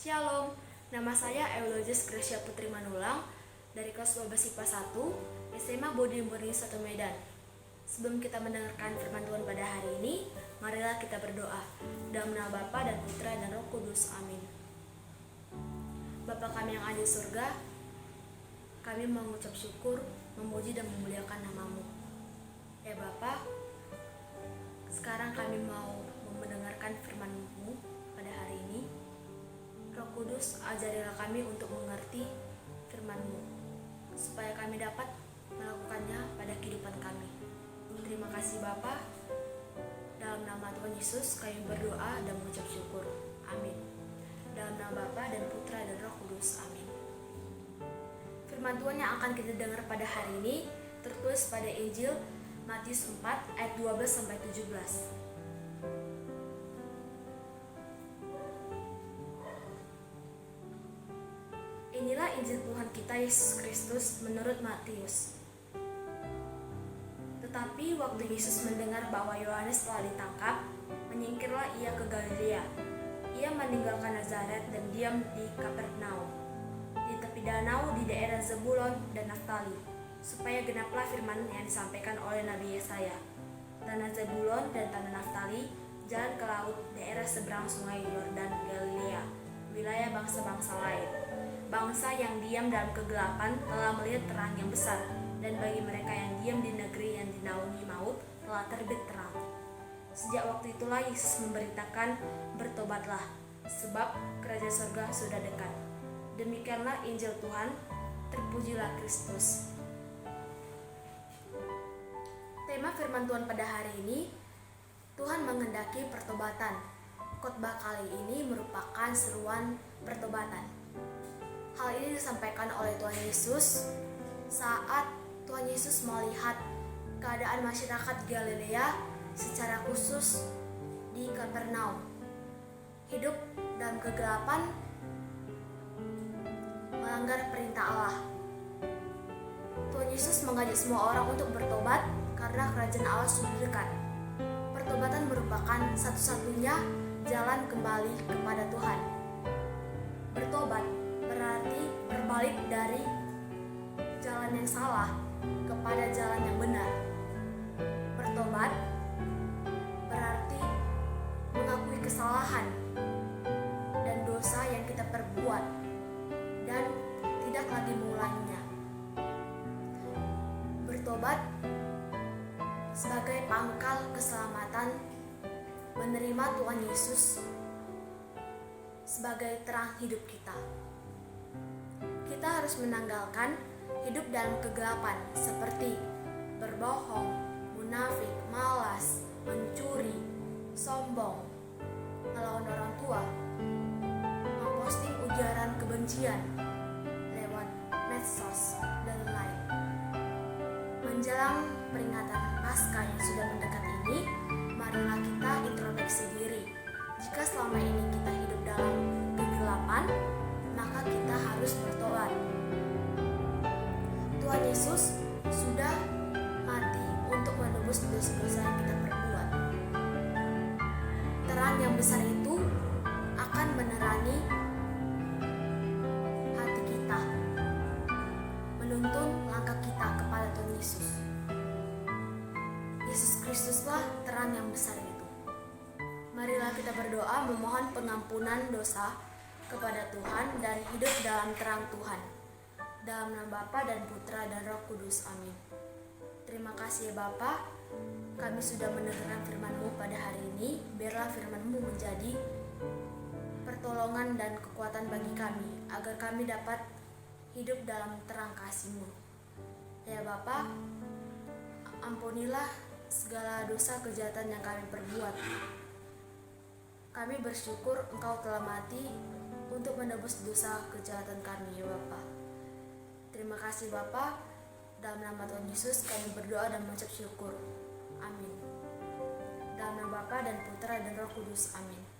Shalom, nama saya Eulogis Gracia Putri Manulang dari kelas 12 IPA 1 SMA Budi Murni 1 Medan. Sebelum kita mendengarkan firman Tuhan pada hari ini, marilah kita berdoa. Dalam nama Bapa dan Putra dan Roh Kudus, amin. Bapa kami yang ada di surga, kami mengucap syukur, memuji dan memuliakan nama-Mu. Ya Bapa, sekarang kami mau mendengarkan firman-Mu pada hari ini. Roh Kudus, ajarilah kami untuk mengerti firman-Mu, supaya kami dapat melakukannya pada kehidupan kami. Terima kasih Bapa. Dalam nama Tuhan Yesus kami berdoa dan mengucap syukur. Amin. Dalam nama Bapa dan Putra dan Roh Kudus. Amin. Firman Tuhan yang akan kita dengar pada hari ini tertulis pada Injil Matius 4 ayat 12-17. Inilah Injil Tuhan kita Yesus Kristus menurut Matius. Tetapi waktu Yesus mendengar bahwa Yohanes telah ditangkap, menyingkirlah ia ke Galilea. Ia meninggalkan Nazaret dan diam di Kapernaum, di tepi danau di daerah Zebulon dan Naftali, supaya genaplah firman yang disampaikan oleh Nabi Yesaya. Tanah Zebulon dan tanah Naftali, jalan ke laut, daerah seberang sungai Yordan Galilea, wilayah bangsa-bangsa lain. Bangsa yang diam dalam kegelapan telah melihat terang yang besar, dan bagi mereka yang diam di negeri yang dinaungi maut telah terbit terang. Sejak waktu itulah Yesus memberitakan, bertobatlah, sebab kerajaan surga sudah dekat. Demikianlah Injil Tuhan, terpujilah Kristus. Tema firman Tuhan pada hari ini, Tuhan menghendaki pertobatan. Khotbah kali ini merupakan seruan pertobatan. Hal ini disampaikan oleh Tuhan Yesus saat Tuhan Yesus melihat keadaan masyarakat Galilea, secara khusus di Kapernaum. Hidup dalam kegelapan, melanggar perintah Allah. Tuhan Yesus mengajak semua orang untuk bertobat karena kerajaan Allah sudah dekat. Pertobatan merupakan satu-satunya jalan kembali kepada Tuhan. Bertobat berarti berbalik dari jalan yang salah kepada jalan yang benar. Bertobat berarti mengakui kesalahan dan dosa yang kita perbuat dan tidak lagi mengulanginya. Bertobat sebagai pangkal keselamatan, menerima Tuhan Yesus sebagai terang hidup kita. Kita harus menanggalkan hidup dalam kegelapan seperti berbohong, munafik, malas, mencuri, sombong, melawan orang tua, memposting ujaran kebencian lewat medsos dan lain. Menjelang peringatan Paskah yang sudah mendekat ini, marilah kita introspeksi diri. Jika selama ini kita hidup dalam kegelapan, maka kita harus bertobat. Tuhan Yesus sudah mati untuk menebus dosa-dosa yang kita perbuat. Terang yang besar itu akan menerangi hati kita, menuntun langkah kita kepada Tuhan Yesus. Yesus Kristuslah terang yang besar itu. Marilah kita berdoa memohon pengampunan dosa kepada Tuhan dan hidup dalam terang Tuhan. Dalam nama Bapa dan Putra dan Roh Kudus. Amin. Terima kasih ya Bapa, kami sudah mendengarkan firman-Mu pada hari ini. Biarlah firman-Mu menjadi pertolongan dan kekuatan bagi kami, agar kami dapat hidup dalam terang kasih-Mu. Ya Bapa, ampunilah segala dosa kejahatan yang kami perbuat. Kami bersyukur Engkau telah mati untuk menebus dosa kejahatan kami ya Bapa. Terima kasih Bapa. Dalam nama Tuhan Yesus kami berdoa dan mengucap syukur. Amin. Dalam nama Bapa dan Putra dan Roh Kudus. Amin.